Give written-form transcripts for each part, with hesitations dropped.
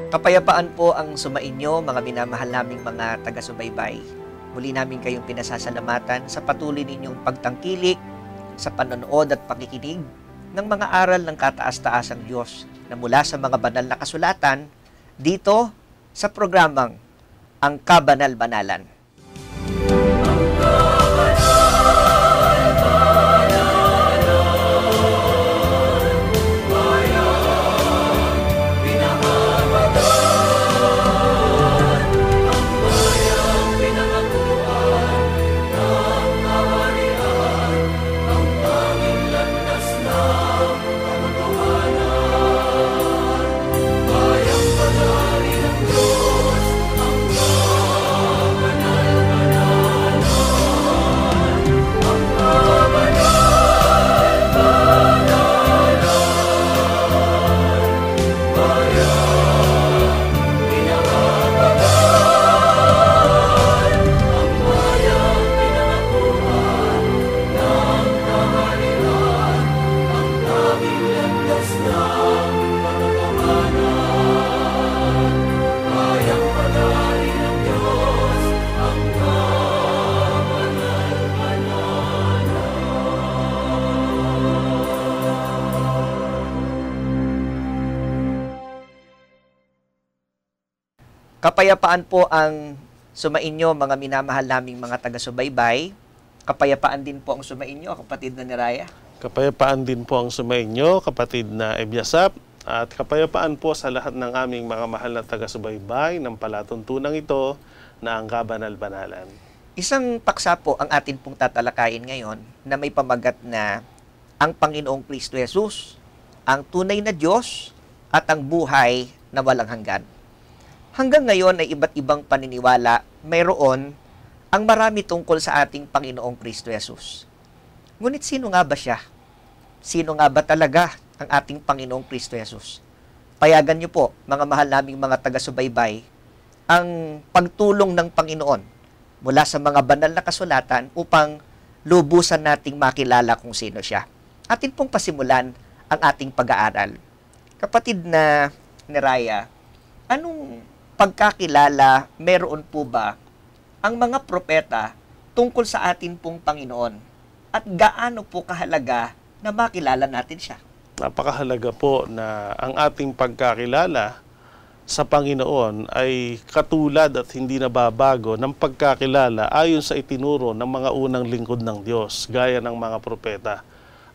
Kapayapaan po ang sumainyo, mga minamahal naming mga taga-subaybay. Muli namin kayong pinasasalamatan sa patuloy ninyong pagtangkilik, sa panonood at pakikinig ng mga aral ng kataas-taasang Diyos na mula sa mga banal na kasulatan dito sa programang Ang Kabanal-Banalan. Kapayapaan po ang sumainyo, mga minamahal naming mga taga-subaybay. Kapayapaan din po ang sumainyo, kapatid na Neraya. Kapayapaan din po ang sumainyo, kapatid na Ebiasap. At kapayapaan po sa lahat ng aming mga mahal na taga-subaybay ng palatuntunang ito na ang Kabanal-Banalan. Isang paksa po ang atin pong tatalakayin ngayon na may pamagat na ang Panginoong Kristo Jesus, ang tunay na Diyos at ang buhay na walang hanggan. Hanggang ngayon ay iba't ibang paniniwala mayroon ang marami tungkol sa ating Panginoong Kristo Jesus. Ngunit sino nga ba siya? Sino nga ba talaga ang ating Panginoong Kristo Jesus? Payagan niyo po, mga mahal naming mga taga-subaybay, ang pagtulong ng Panginoon mula sa mga banal na kasulatan upang lubusan nating makilala kung sino siya. Atin pong pasimulan ang ating pag-aaral. Kapatid na Neraya, anong pagkakilala meron po ba ang mga propeta tungkol sa atin pong Panginoon? At gaano po kahalaga na makilala natin siya? Napakahalaga po na ang ating pagkakilala sa Panginoon ay katulad at hindi nababago ng pagkakilala ayon sa itinuro ng mga unang lingkod ng Diyos, gaya ng mga propeta.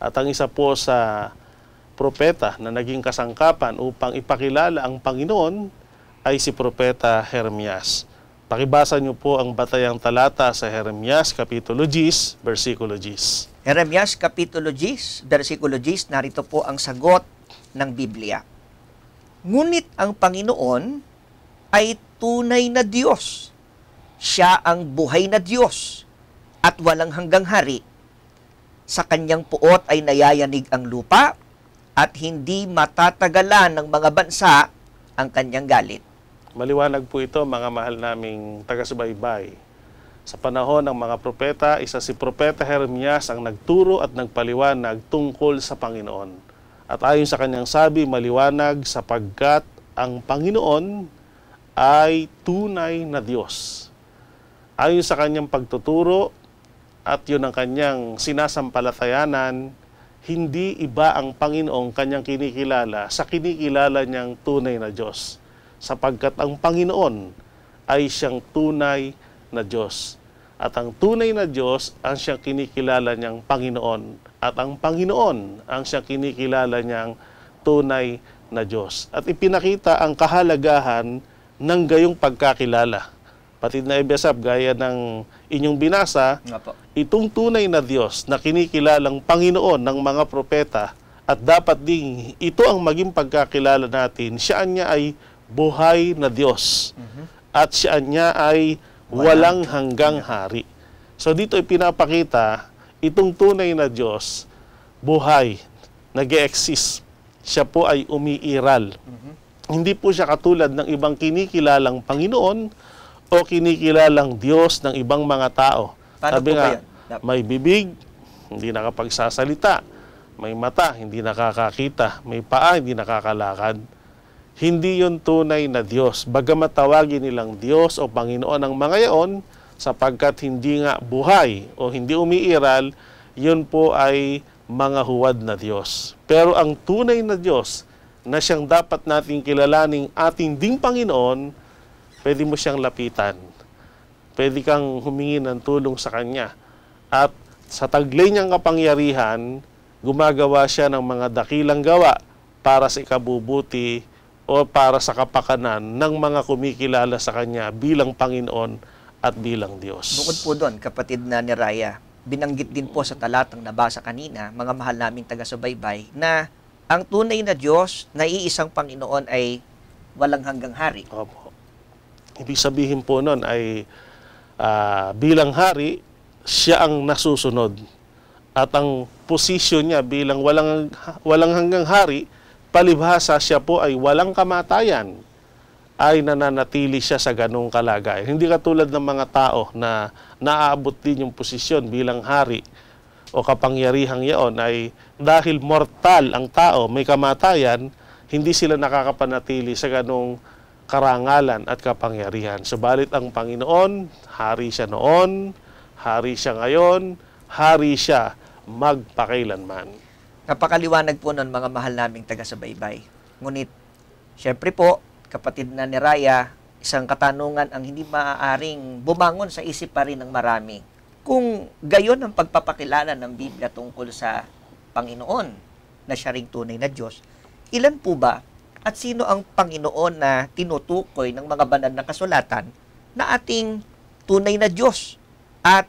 At ang isa po sa propeta na naging kasangkapan upang ipakilala ang Panginoon ay si Propeta Jeremias. Pakibasa niyo po ang batayang talata sa Jeremias, Kapitulo 10, versikulo 10. Jeremias, Kapitulo 10, versikulo 10, narito po ang sagot ng Biblia. Ngunit ang Panginoon ay tunay na Diyos. Siya ang buhay na Diyos at walang hanggang hari. Sa kanyang puot ay nayayanig ang lupa at hindi matatagalan ng mga bansa ang kanyang galit. Maliwanag po ito, mga mahal naming taga-subaybay. Sa panahon ng mga propeta, isa si Propeta Jeremias ang nagturo at nagpaliwanag tungkol sa Panginoon. At ayon sa kanyang sabi, maliwanag sapagkat ang Panginoon ay tunay na Diyos. Ayon sa kanyang pagtuturo at yun ang kanyang sinasampalatayanan, hindi iba ang Panginoong kanyang kinikilala sa kinikilala niyang tunay na Diyos. Sapagkat ang Panginoon ay siyang tunay na Diyos. At ang tunay na Diyos ang siyang kinikilala niyang Panginoon. At ang Panginoon ang siyang kinikilala niyang tunay na Diyos. At ipinakita ang kahalagahan ng gayong pagkakilala. Patid na Ebiasap, gaya ng inyong binasa, itong tunay na Diyos na kinikilalang Panginoon ng mga propeta at dapat ding ito ang maging pagkakilala natin, siya niya ay buhay na Diyos. At siya niya ay walang hanggang hari. So dito ipinapakita, itong tunay na Diyos, buhay, nag-e-exist. Siya po ay umiiral. Hindi po siya katulad ng ibang kinikilalang Panginoon o kinikilalang Diyos ng ibang mga tao. Paano Sabi po nga, ba yan? may bibig, hindi nakapagsasalita. May mata, hindi nakakakita. May paa, hindi nakakalakad. hindi yun tunay na Diyos. Bagamat tawagin nilang Diyos o Panginoon ang mga yaon, sapagkat hindi nga buhay o hindi umiiral, yun po ay mga huwad na Diyos. Pero ang tunay na Diyos na siyang dapat nating kilalaning ating ding Panginoon, pwede mo siyang lapitan. Pwede kang humingi ng tulong sa Kanya. At sa taglay niyang kapangyarihan, gumagawa siya ng mga dakilang gawa para sa ikabubuti o para sa kapakanan ng mga kumikilala sa Kanya bilang Panginoon at bilang Diyos. Bukod po doon, kapatid na ni Raya, binanggit din po sa talatang nabasa kanina, mga mahal naming taga-subaybay, na ang tunay na Diyos na iisang Panginoon ay walang hanggang hari. Opo. Ibig sabihin po nun ay bilang hari, siya ang nasusunod. At ang posisyon niya bilang walang hanggang hari, palibhasa siya po ay walang kamatayan, ay nananatili siya sa ganong kalagayan. Hindi katulad ng mga tao na naaabot din yung posisyon bilang hari o kapangyarihang yaon ay dahil mortal ang tao, may kamatayan, hindi sila nakakapanatili sa ganong karangalan at kapangyarihan. Subalit ang Panginoon, hari siya noon, hari siya ngayon, hari siya magpakailanman. Napakaliwanag po nun, mga mahal naming taga-subaybay. Ngunit, syempre po, kapatid na ni Raya, isang katanungan ang hindi maaaring bumangon sa isip pa rin ng marami. Kung gayon ang pagpapakilala ng Biblia tungkol sa Panginoon, na siya ring tunay na Diyos, ilan po ba at sino ang Panginoon na tinutukoy ng mga banal na kasulatan na ating tunay na Diyos at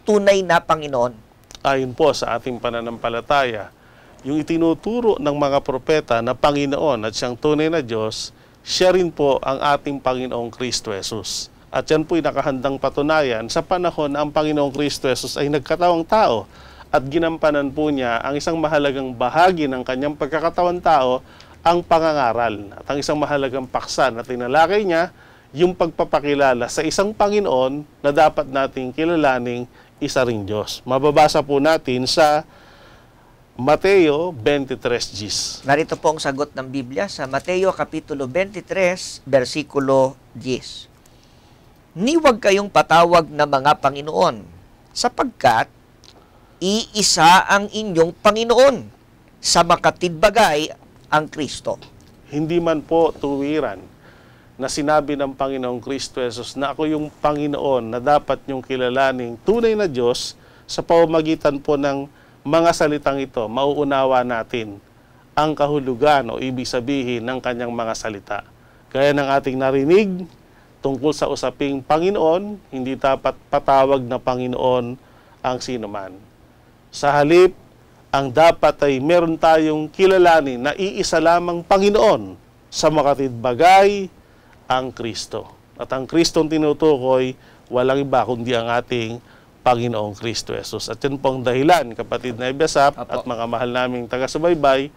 tunay na Panginoon? Ayon po sa ating pananampalataya, yung itinuturo ng mga propeta na Panginoon at siyang tunay na Diyos, siya rin po ang ating Panginoong Kristo Jesus. At yan po'y nakahandang patunayan sa panahon na ang Panginoong Kristo Jesus ay nagkatawang tao at ginampanan po niya ang isang mahalagang bahagi ng kanyang pagkakatawang tao, ang pangangaral. At ang isang mahalagang paksa na tinalakay niya, yung pagpapakilala sa isang Panginoon na dapat nating kilalaning isa ring Diyos. Mababasa po natin sa Mateo 23:10. Narito po ang sagot ng Biblia sa Mateo Kapitulo 23, versikulo 10. Ni huwag kayong patawag na mga Panginoon, sapagkat iisa ang inyong Panginoon, sa makatidbagay ang Kristo. Hindi man po tuwiran na sinabi ng Panginoong Kristo Jesus na ako yung Panginoon na dapat niyong kilalaning tunay na Diyos. Sa pamamagitan po ng mga salitang ito, mauunawa natin ang kahulugan o ibig sabihin ng kanyang mga salita. Gaya ng ating narinig tungkol sa usaping Panginoon, hindi dapat patawag na Panginoon ang sinuman. Sa halip, ang dapat ay meron tayong kilalanin na iisa lamang Panginoon, sa makatidbagay ang Kristo. At ang Kristong tinutukoy, walang iba kundi ang ating Panginoong Kristo Jesus. At yan po ang dahilan, kapatid na Ebiasap at mga mahal naming taga-subaybay,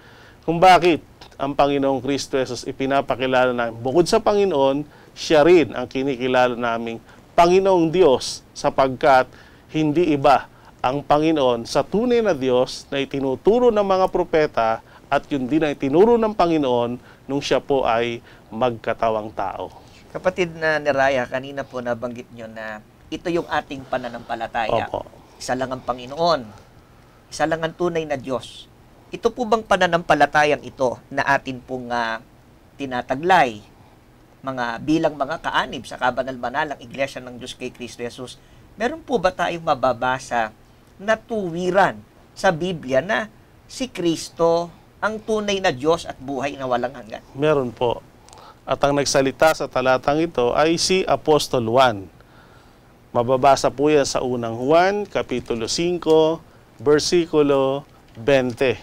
kung bakit ang Panginoong Kristo Jesus ipinapakilala namin. Bukod sa Panginoon, siya rin ang kinikilala naming Panginoong Diyos, sapagkat hindi iba ang Panginoon sa tunay na Diyos na itinuturo ng mga propeta at yun din ang itinuro ng Panginoon nung siya po ay magkatawang tao. Kapatid na ni Raya, kanina po nabanggit nyo na ito yung ating pananampalataya. Opo. Isa lang ang Panginoon. Isa lang ang tunay na Diyos. Ito po bang pananampalatayang ito na atin pong tinataglay bilang mga kaanib sa kabanal-banalang Iglesia ng Diyos kay Kristo Jesus? Meron po ba tayong mababasa na tuwiran sa Biblia na si Kristo ang tunay na Diyos at buhay na walang hanggan? Meron po. At ang nagsalita sa talatang ito ay si Apostol Juan. Mababasa po yan sa unang Juan, Kapitulo 5, versikulo 20.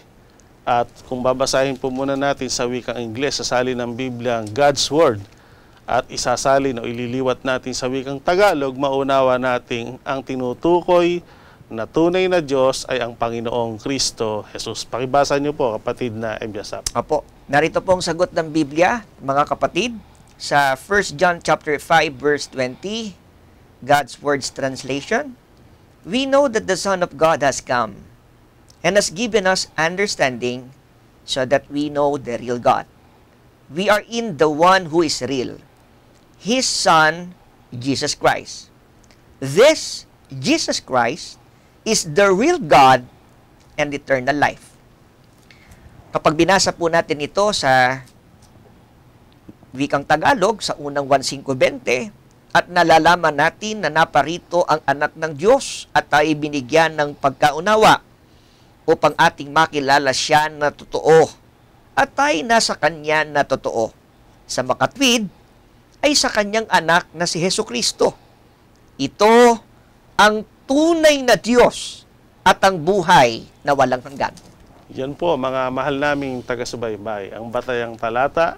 At kung babasahin po muna natin sa wikang Ingles, sasalin ng Biblia ang God's Word, at isasalin o ililiwat natin sa wikang Tagalog, maunawa natin ang tinutukoy na tunay na Diyos ay ang Panginoong Kristo Jesus. Pakibasa niyo po, kapatid na Ebiasap. Apo. Narito po ang sagot ng Biblia, mga kapatid, sa 1 John chapter 5 verse 20, God's Word's translation. We know that the Son of God has come and has given us understanding so that we know the real God. we are in the one who is real, His Son, Jesus Christ. This Jesus Christ is the real God and eternal life. Kapag binasa po natin ito sa wikang Tagalog, sa unang 1:5-20, at nalalaman natin na naparito ang anak ng Diyos at tayo binigyan ng pagkaunawa upang ating makilala siya na totoo at tayo nasa kanya na totoo. Sa makatwid ay sa kanyang anak na si Hesus Kristo. Ito ang tunay na Diyos at ang buhay na walang hanggan. Yan po, mga mahal naming taga-subaybay, ang batayang talata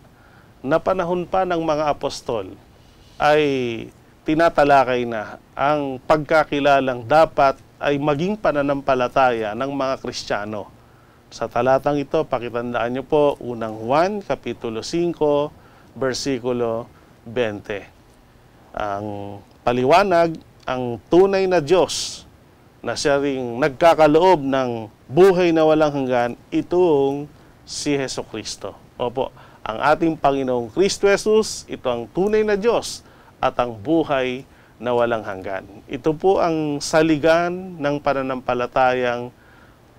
na panahon pa ng mga apostol ay tinatalakay na ang pagkakilalang dapat ay maging pananampalataya ng mga Kristiyano. Sa talatang ito, pakitandaan niyo po, unang Juan, Kapitulo 5, versikulo 20. Ang paliwanag, ang tunay na Diyos na siya ring nagkakaloob ng buhay na walang hanggan, itong si Hesus Kristo. Opo, ang ating Panginoong Kristo Jesus, ito ang tunay na Diyos at ang buhay na walang hanggan. Ito po ang saligan ng pananampalatayang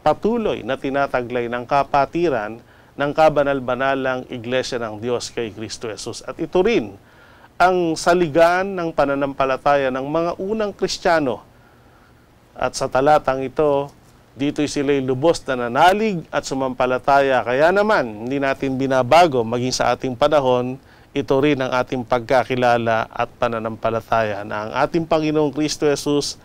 patuloy na tinataglay ng kapatiran ng kabanal-banalang Iglesia ng Diyos kay Kristo Jesus. At ito rin ang saligan ng pananampalataya ng mga unang Kristiyano. At sa talatang ito, dito'y sila'y lubos na nanalig at sumampalataya. Kaya naman, hindi natin binabago maging sa ating panahon, ito rin ang ating pagkakilala at pananampalataya na ang ating Panginoong Kristo Jesus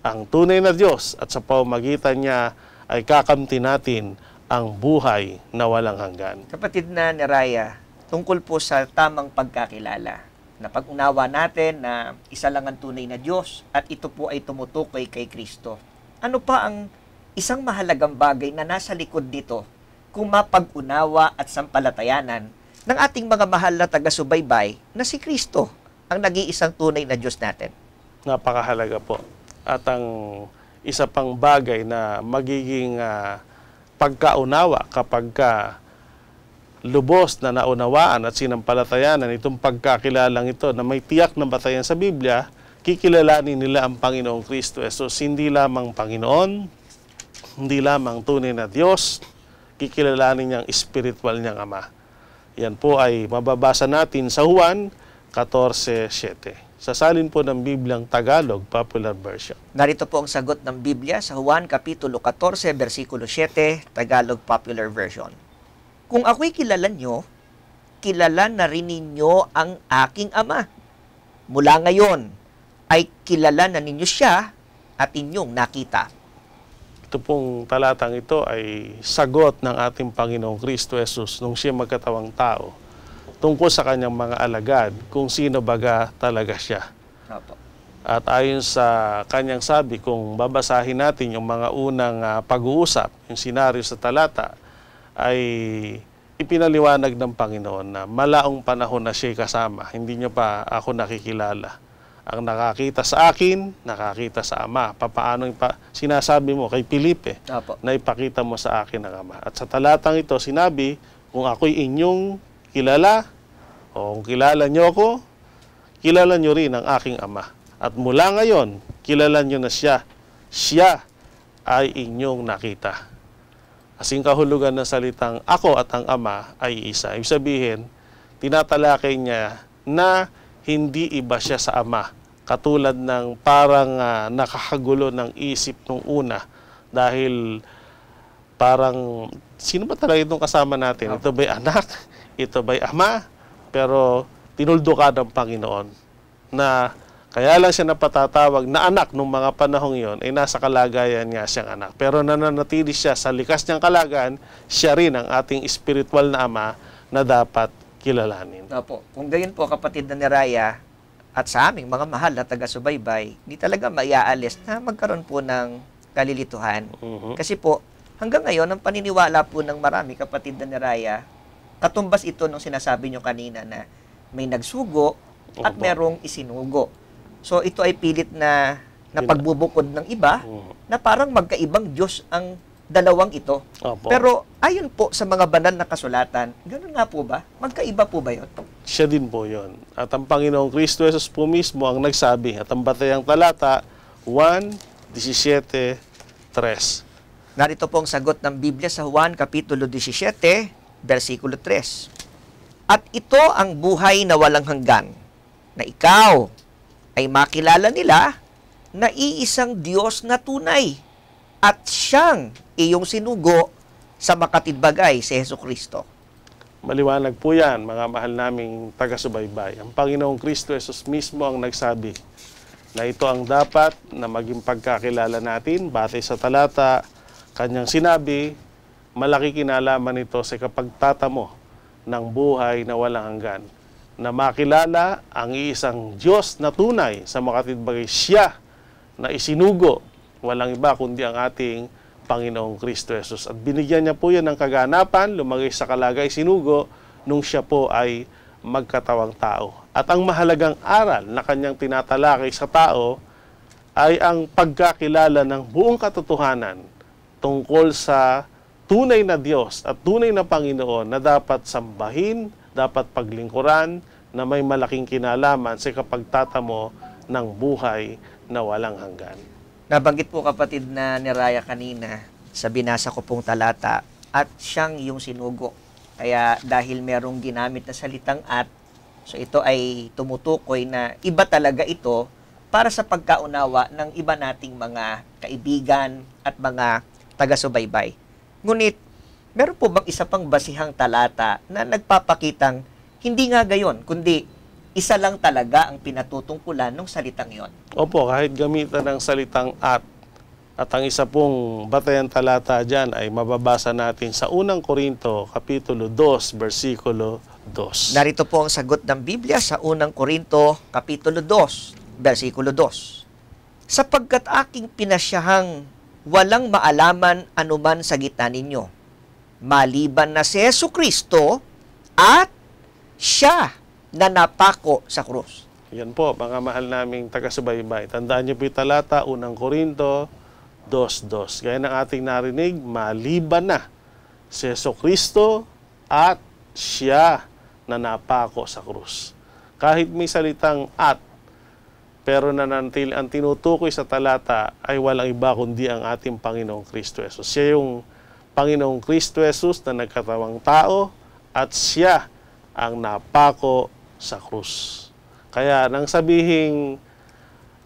ang tunay na Diyos at sa pamamagitan niya ay kakamtin natin ang buhay na walang hanggan. Kapatid na Neraya, tungkol po sa tamang pagkakilala, na pag-unawa natin na isa lang ang tunay na Diyos at ito po ay tumutukoy kay Kristo. Ano pa ang isang mahalagang bagay na nasa likod dito kung mapag-unawa at sampalatayanan ng ating mga mahal na taga-subaybay na si Kristo ang nag-iisang tunay na Diyos natin? Napakahalaga po. At ang isa pang bagay na magiging pagkaunawa kapag lubos na naunawaan at sinampalatayanan itong pagkakilalang ito na may tiyak na batayan sa Biblia, kikilalanin nila ang Panginoong Kristo Jesus, hindi lamang Panginoon, hindi lamang tunay na Diyos, kikilalanin niyang spiritual niyang Ama. Yan po ay mababasa natin sa Juan 14:7. Sasalin po ng Biblyang Tagalog, Popular Version. Narito po ang sagot ng Biblia sa Juan Kapitulo 14, versikulo 7, Tagalog Popular Version. Kung ako'y kilala nyo, kilala na rin ninyo ang aking Ama. Mula ngayon ay kilala na ninyo siya at inyong nakita. Ito pong talatang ito ay sagot ng ating Panginoong Kristo Jesus nung siya magkatawang tao tungkol sa kanyang mga alagad kung sino baga talaga siya. Opo. At ayon sa kanyang sabi, kung babasahin natin yung mga unang pag-uusap, yung senaryo sa talata, ay ipinaliwanag ng Panginoon na malaong panahon na siya kasama. Hindi niyo pa ako nakikilala. Ang nakakita sa akin, nakakita sa Ama. Papaano sinasabi mo kay Felipe na ipakita mo sa akin ang Ama. At sa talatang ito, sinabi, kung ako'y inyong kilala, o kung kilala niyo ako, kilala niyo rin ang aking Ama. At mula ngayon, kilala niyo na siya. Siya ay inyong nakita. Kasing kahulugan ng salitang ako at ang Ama ay isa. Ibig sabihin, tinatalakay niya na hindi iba siya sa Ama. Katulad ng parang nakakagulo ng isip nung una. Dahil parang, sino ba talaga itong kasama natin? Ito ba'y anak? Ito ba'y Ama? Pero tinuldo ka ng Panginoon na kaya lang siya napatatawag na anak nung mga panahong yon ay nasa kalagayan niya siyang anak. Pero nananatili siya sa likas niyang kalagayan, siya rin ang ating spiritual na Ama na dapat kilalanin. Opo. Kung gayon po, kapatid na Neraya, at sa aming mga mahal na taga-subaybay, di talaga maiaalis na magkaroon po ng kalilituhan. Kasi po, hanggang ngayon, ang paniniwala po ng marami, kapatid na Neraya, katumbas ito nung sinasabi nyo kanina na may nagsugo at merong isinugo. So ito ay pilit na pagbubukod ng iba na parang magkaibang Diyos ang dalawang ito. Opo. Pero ayon po sa mga banal na kasulatan, ganun nga po ba? Magkaiba po ba yun? Siya din po yon. At ang Panginoong Kristo Jesus po mismo ang nagsabi, at ang batayang talata, 1:17-3. Narito po ang sagot ng Biblia sa Juan Kapitulo 17, versikulo 3. At ito ang buhay na walang hanggan, na ikaw ay makilala nila na iisang Diyos na tunay at siyang iyong sinugo sa makatidbagay si Hesukristo. Maliwanag po yan, mga mahal naming taga-subaybay. Ang Panginoong Kristo Jesus mismo ang nagsabi na ito ang dapat na maging pagkakilala natin. Batay sa talata, kanyang sinabi, malaki kinalaman ito sa kapagtatamo ng buhay na walang hanggan, na makilala ang iisang Diyos na tunay sa makatidbagay, siya na isinugo, walang iba kundi ang ating Panginoong Kristo Jesus. At binigyan niya po yan ng kaganapan, lumagay sa kalagay sinugo, nung siya po ay magkatawang tao. At ang mahalagang aral na kanyang tinatalakay sa tao ay ang pagkakilala ng buong katotohanan tungkol sa tunay na Diyos at tunay na Panginoon na dapat sambahin, dapat paglingkuran, na may malaking kinalaman sa kapagtatamo ng buhay na walang hanggan. Nabanggit po kapatid na ni Raya kanina sa binasa ko pong talata, at siyang iyong sinugo. Kaya dahil merong ginamit na salitang at, so ito ay tumutukoy na iba talaga ito para sa pagkaunawa ng iba nating mga kaibigan at mga taga-subaybay. Ngunit, meron po bang isa pang basihang talata na nagpapakitang hindi nga gayon, kundi isa lang talaga ang pinatutungkulan ng salitang yon? Opo, kahit gamitan ng salitang at ang isa pong batayan talata dyan ay mababasa natin sa unang Korinto, Kapitulo 2, versikulo 2. Narito po ang sagot ng Biblia sa unang Korinto, Kapitulo 2, versikulo 2. Sapagkat aking pinasyahang walang maalaman anuman sa gitna ninyo, maliban na si Hesukristo at siya na napako sa krus. Yan po, mga mahal naming taga-subaybay. Tandaan niyo po yung talata, unang Korinto 2:2. Gaya ng ating narinig, maliban na si Hesukristo at siya na napako sa krus. Kahit may salitang at, pero nananatili ang tinutukoy sa talata ay walang iba kundi ang ating Panginoong Kristo Jesus. Siya yung Panginoong Kristo Jesus na nagkatawang tao at siya ang napako sa krus. Kaya nang sabihin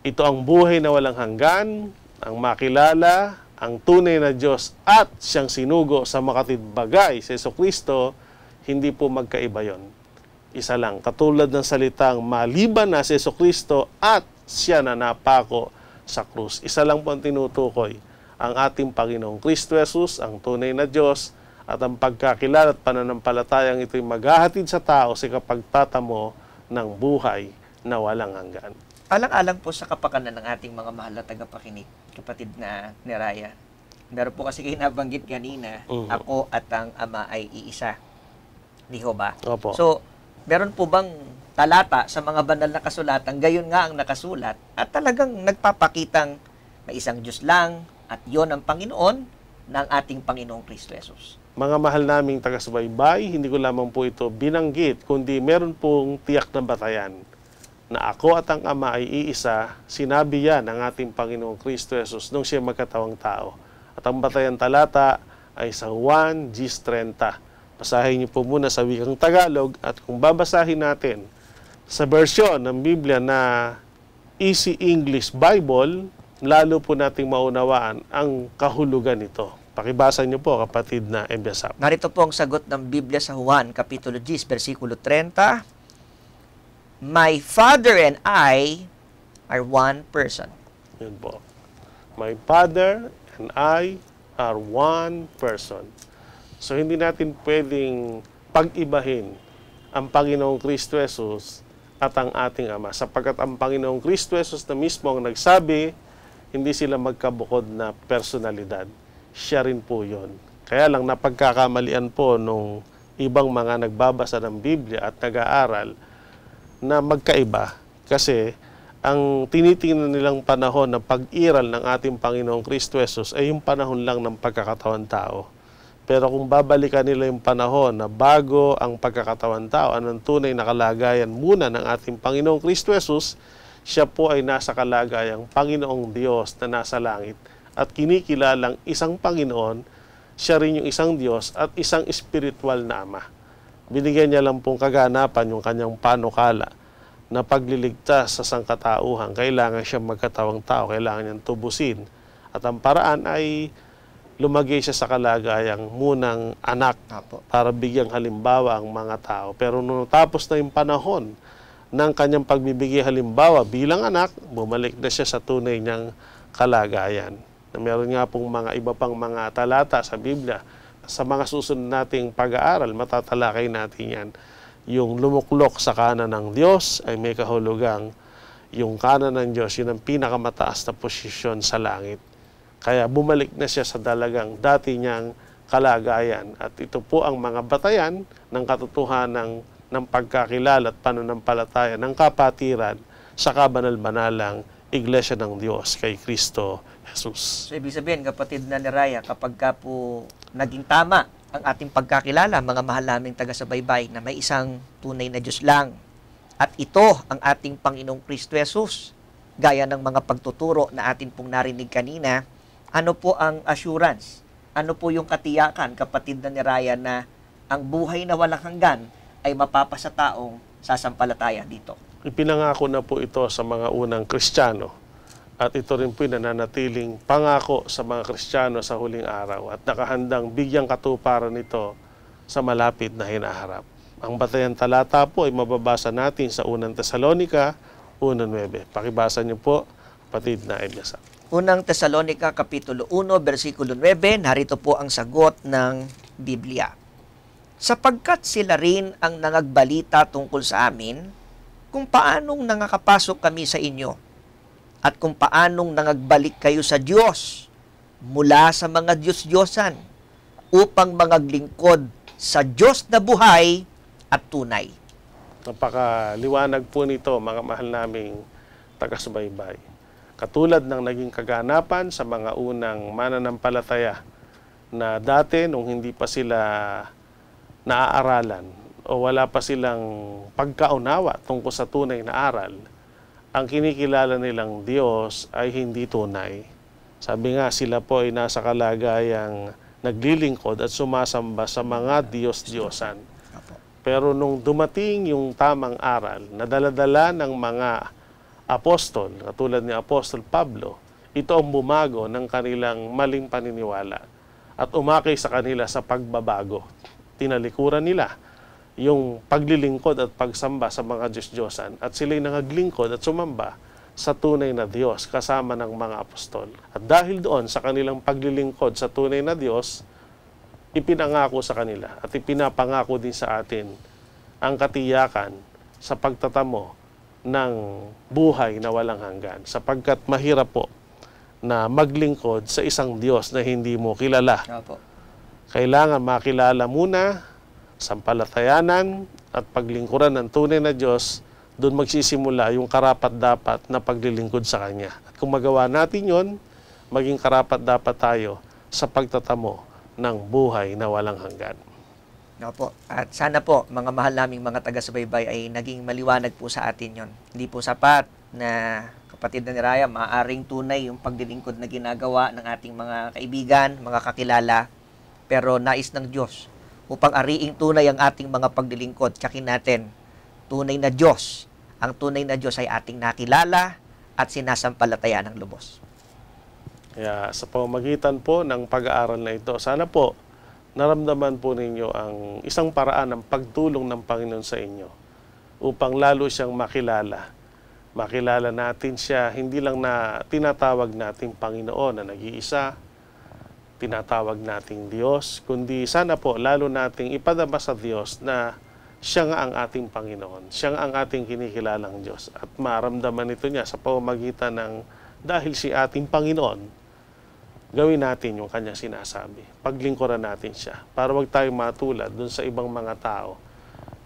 ito ang buhay na walang hanggan, ang makilala, ang tunay na Diyos at siyang sinugo sa makatidbagay sa Hesukristo, hindi po magkaiba yon. Isa lang, katulad ng salitang maliban na si Hesukristo at siya na napako sa krus. Isa lang po ang tinutukoy, ang ating Panginoong Kristo Jesus, ang tunay na Diyos, at ang pagkakilala at pananampalatayang ito'y maghahatid sa tao sa kapagtatamo ng buhay na walang hanggan. Alang-alang po sa kapakanan ng ating mga mahal na tagapakinig, kapatid na ni Raya. Meron po kasi kayo nabanggit kanina, ako at ang Ama ay iisa. Di ho ba? Opo. So, meron po bang talata sa mga banal na kasulatan, gayon nga ang nakasulat, at talagang nagpapakitang may isang Diyos lang, at yon ang Panginoon ng ating Panginoong Kristo Jesus? Mga mahal naming taga-subaybay, hindi ko lamang po ito binanggit, kundi meron pong tiyak na batayan na ako at ang Ama ay iisa. Sinabi yan ng ating Panginoong Kristo Jesus nung siya magkatawang tao. At ang batayan talata ay sa 1:30. Basahin niyo po muna sa wikang Tagalog, at kung babasahin natin sa bersyon ng Biblia na Easy English Bible, lalo po nating maunawaan ang kahulugan nito. Pakibasa niyo po, kapatid na Ebiasap. Narito po ang sagot ng Biblia sa Juan, Kapitulo 10, versikulo 30. My Father and I are one person. Yun po. My Father and I are one person. So, hindi natin pwedeng pag-ibahin ang Panginoong Kristo Jesus at ang ating Ama. Sapagkat ang Panginoong Kristo Jesus na mismo ang nagsabi, hindi sila magkabukod na personalidad. Siya rin po yun. Kaya lang napagkakamalian po nung ibang mga nagbabasa ng Biblia at nag-aaral na magkaiba. Kasi ang tinitingnan nilang panahon ng pag-iral ng ating Panginoong Kristo Jesus ay yung panahon lang ng pagkakatawan tao. Pero kung babalikan nila yung panahon na bago ang pagkakatawan tao, anong tunay na kalagayan muna ng ating Panginoong Kristo Jesus, siya po ay nasa kalagayang Panginoong Diyos na nasa langit at kinikilalang isang Panginoon, siya rin yung isang Diyos at isang espiritual na Ama. Binigyan niya lang pong kaganapan yung kanyang panukala na pagliligtas sa sangkatauhan, kailangan siya magkatawang tao, kailangan niyang tubusin. At ang paraan ay lumagay siya sa kalagayang munang anak para bigyang halimbawa ang mga tao. Pero nung tapos na yung panahon ng kanyang pagbibigay halimbawa bilang anak, bumalik na siya sa tunay niyang kalagayan. Meron nga pong mga iba pang mga talata sa Biblia. Sa mga susunod nating pag-aaral, matatalakay natin yan. Yung lumuklok sa kanan ng Diyos ay may kahulugang yung kanan ng Diyos, yun ang pinakamataas na posisyon sa langit. Kaya bumalik na siya sa dalagang dati niyang kalagayan. At ito po ang mga batayan ng katotohanan ng pagkakilala at pananampalataya ng kapatiran sa kabanal-banalang Iglesia ng Diyos kay Kristo Jesus. So, ibig sabihin, kapatid na ni Raya, kapag ka po naging tama ang ating pagkakilala, mga mahal naming taga-subaybay, na may isang tunay na Diyos lang. At ito ang ating Panginoong Kristo Jesus. Gaya ng mga pagtuturo na atin pong narinig kanina, ano po ang assurance? Ano po yung katiyakan, kapatid na ni Raya, na ang buhay na walang hanggan ay mapapasa taong sasampalataya dito? Ipinangako na po ito sa mga unang Kristiyano. At ito rin po nananatiling pangako sa mga Kristiyano sa huling araw at nakahandang bigyang katuparan nito sa malapit na hinaharap. Ang batayan talata po ay mababasa natin sa unang Tesalonica 1:9. Pakibasa niyo po, kapatid na Eliasa. Unang Tesalonica Kapitulo 1, versikulo 9, narito po ang sagot ng Biblia. Sapagkat sila rin ang nangagbalita tungkol sa amin kung paanong nangakapasok kami sa inyo at kung paanong nangagbalik kayo sa Diyos mula sa mga Diyos-Diyosan upang mangaglingkod sa Diyos na buhay at tunay. Napakaliwanag po nito, mga mahal naming taga-subaybay. Katulad ng naging kaganapan sa mga unang mananampalataya na dati nung hindi pa sila naaaralan o wala pa silang pagkaunawa tungkol sa tunay na aral, ang kinikilala nilang Diyos ay hindi tunay. Sabi nga, sila po ay nasa kalagayang naglilingkod at sumasamba sa mga Diyos-Diyosan. Pero nung dumating yung tamang aral, na dala-dala ng mga apostol, katulad ni Apostol Pablo, ito ang bumago ng kanilang maling paniniwala at umakay sa kanila sa pagbabago. Tinalikuran nila yung paglilingkod at pagsamba sa mga Diyos-Diyosan at sila'y nangaglingkod at sumamba sa tunay na Diyos kasama ng mga apostol. At dahil doon sa kanilang paglilingkod sa tunay na Diyos, ipinangako sa kanila at ipinapangako din sa atin ang katiyakan sa pagtatamo ng buhay na walang hanggan. Sapagkat mahirap po na maglingkod sa isang Diyos na hindi mo kilala. Kailangan makilala muna, sampalatayanan at paglingkuran ng tunay na Diyos, doon magsisimula yung karapat-dapat na paglilingkod sa Kanya. At kung magawa natin yon, maging karapat-dapat tayo sa pagtatamo ng buhay na walang hanggan. Opo. At sana po, mga mahal naming mga taga-subaybay, ay naging maliwanag po sa atin yon. Hindi po sapat na, kapatid na ni Raya, maaaring tunay yung paglilingkod na ginagawa ng ating mga kaibigan, mga kakilala, pero nais ng Diyos upang ariing tunay ang ating mga paglilingkod, tsakin natin, tunay na Diyos. Ang tunay na Diyos ay ating nakilala at sinasampalataya ng lubos. Kaya sa pamamagitan po ng pag-aaral na ito, sana po naramdaman po ninyo ang isang paraan ng pagtulong ng Panginoon sa inyo upang lalo siyang makilala. Makilala natin siya, hindi lang na tinatawag nating Panginoon na nag-iisa, tinatawag nating Diyos, kundi sana po lalo nating ipadama sa Diyos na siya nga ang ating Panginoon, siya nga ang ating kinikilalang Diyos. At maramdaman ito niya sa pamamagitan ng dahil si ating Panginoon, gawin natin yung kanyang sinasabi. Paglingkuran natin siya para wag tayong matulad dun sa ibang mga tao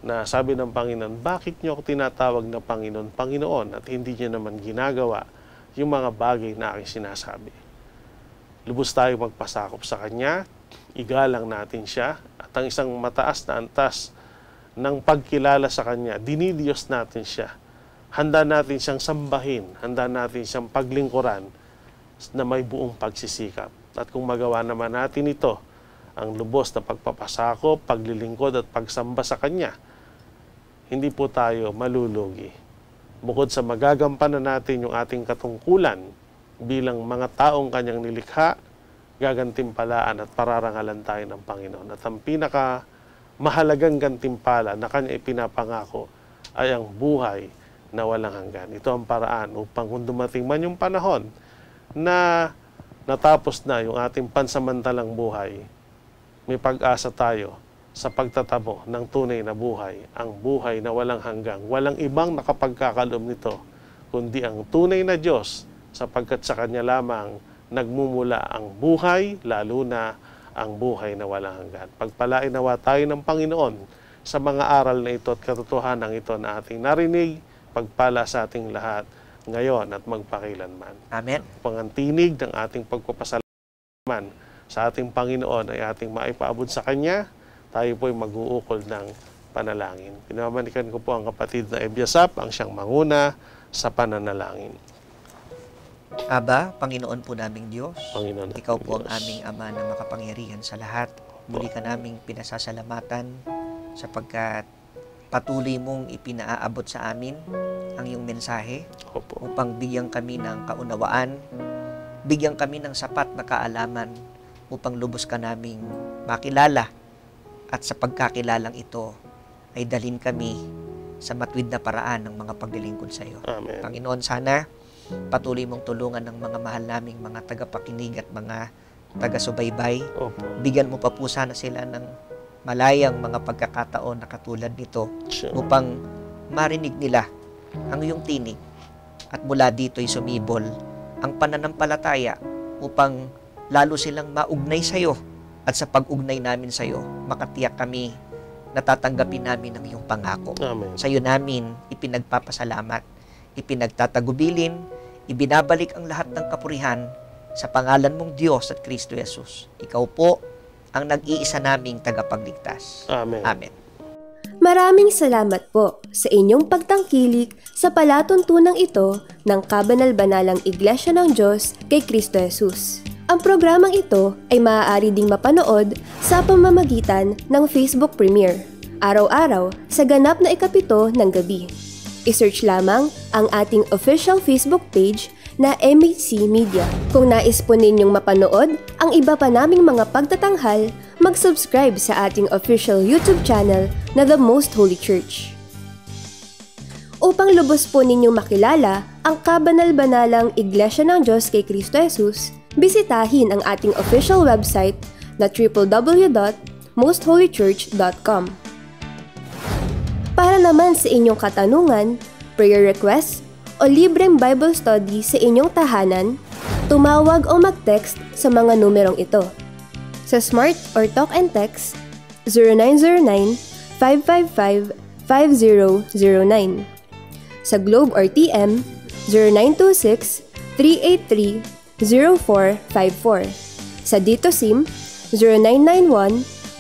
na sabi ng Panginoon, bakit niyo ako tinatawag na Panginoon, Panginoon, at hindi niyo naman ginagawa yung mga bagay na aking sinasabi. Lubos tayo magpasakop sa Kanya, igalang natin siya, at ang isang mataas na antas ng pagkilala sa Kanya, dinidiyos natin siya. Handa natin siyang sambahin, handa natin siyang paglingkuran na may buong pagsisikap. At kung magawa naman natin ito, ang lubos na pagpapasakop, paglilingkod at pagsamba sa Kanya, hindi po tayo malulugi. Bukod sa magagampanan natin yung ating katungkulan bilang mga taong Kanyang nilikha, gagantimpalaan at pararangalan tayo ng Panginoon. At ang pinakamahalagang gantimpala na Kanya ipinapangako ay ang buhay na walang hanggan. Ito ang paraan upang kung dumating man yung panahon na natapos na yung ating pansamantalang buhay, may pag-asa tayo sa pagtatamo ng tunay na buhay, ang buhay na walang hanggang. Walang ibang nakapagkakaloob nito, kundi ang tunay na Diyos, sapagkat sa Kanya lamang nagmumula ang buhay, lalo na ang buhay na walang hanggan. Pagpalain nawa tayo ng Panginoon sa mga aral na ito at katotohanan ito na ating narinig, pagpala sa ating lahat ngayon at magpakilanman. Amen. Pangantinig ng ating pagpapasalamat sa ating Panginoon ay ating maipaabot sa Kanya, tayo po'y mag-uukol ng panalangin. Pinamanikan ko po ang kapatid na Ebiasap, ang siyang manguna sa pananalangin. Aba, Panginoon po naming Diyos, Panginoon, Ikaw po ang Diyos, aming Ama na makapangyarihan sa lahat. Muli ka naming pinasasalamatan sapagkat patuloy mong ipinaaabot sa amin ang iyong mensahe Opo. upang bigyan kami ng kaunawaan, bigyan kami ng sapat na kaalaman upang lubos ka naming makilala at sa pagkakilalang ito ay dalhin kami sa matuwid na paraan ng mga paglilingkod sa iyo. Amen. Panginoon, sana patuloy mong tulungan ng mga mahal naming mga tagapakinig at mga taga-subaybay. Opo. Bigyan mo pa po sana sila ng malayang mga pagkakataon na katulad nito Sure. upang marinig nila ang iyong tinig at mula dito'y sumibol ang pananampalataya upang lalo silang maugnay sa iyo at sa pag-ugnay namin sa iyo, makatiyak kami na tatanggapin namin ang iyong pangako. Amen. Sa iyo namin ipinagpapasalamat, ipinagtatagubilin, ibinabalik ang lahat ng kapurihan sa pangalan mong Diyos at Kristo Jesus. Ikaw po ang nag-iisa naming tagapagligtas. Amen. Amen. Maraming salamat po sa inyong pagtangkilik sa palatuntunang ito ng Kabanal-Banalang Iglesia ng Diyos kay Kristo Jesus. Ang programang ito ay maaari ding mapanood sa pamamagitan ng Facebook Premiere, araw-araw sa ganap na 7 ng gabi. I-search lamang ang ating official Facebook page na MHC Media. Kung nais po ninyong mapanood ang iba pa naming mga pagtatanghal, mag-subscribe sa ating official YouTube channel na The Most Holy Church. Upang lubos po ninyong makilala ang Kabanal-Banalang Iglesia ng Diyos kay Kristo Jesus, bisitahin ang ating official website na www.mostholychurch.com. Para naman sa inyong katanungan, prayer request, o libreng Bible study sa inyong tahanan, tumawag o mag-text sa mga numerong ito. Sa Smart or Talk and Text, 0909-555-5009. Sa Globe or TM, 0926-383-0454. Sa Dito SIM,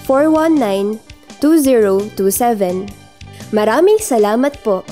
0991-419-2027. Maraming salamat po!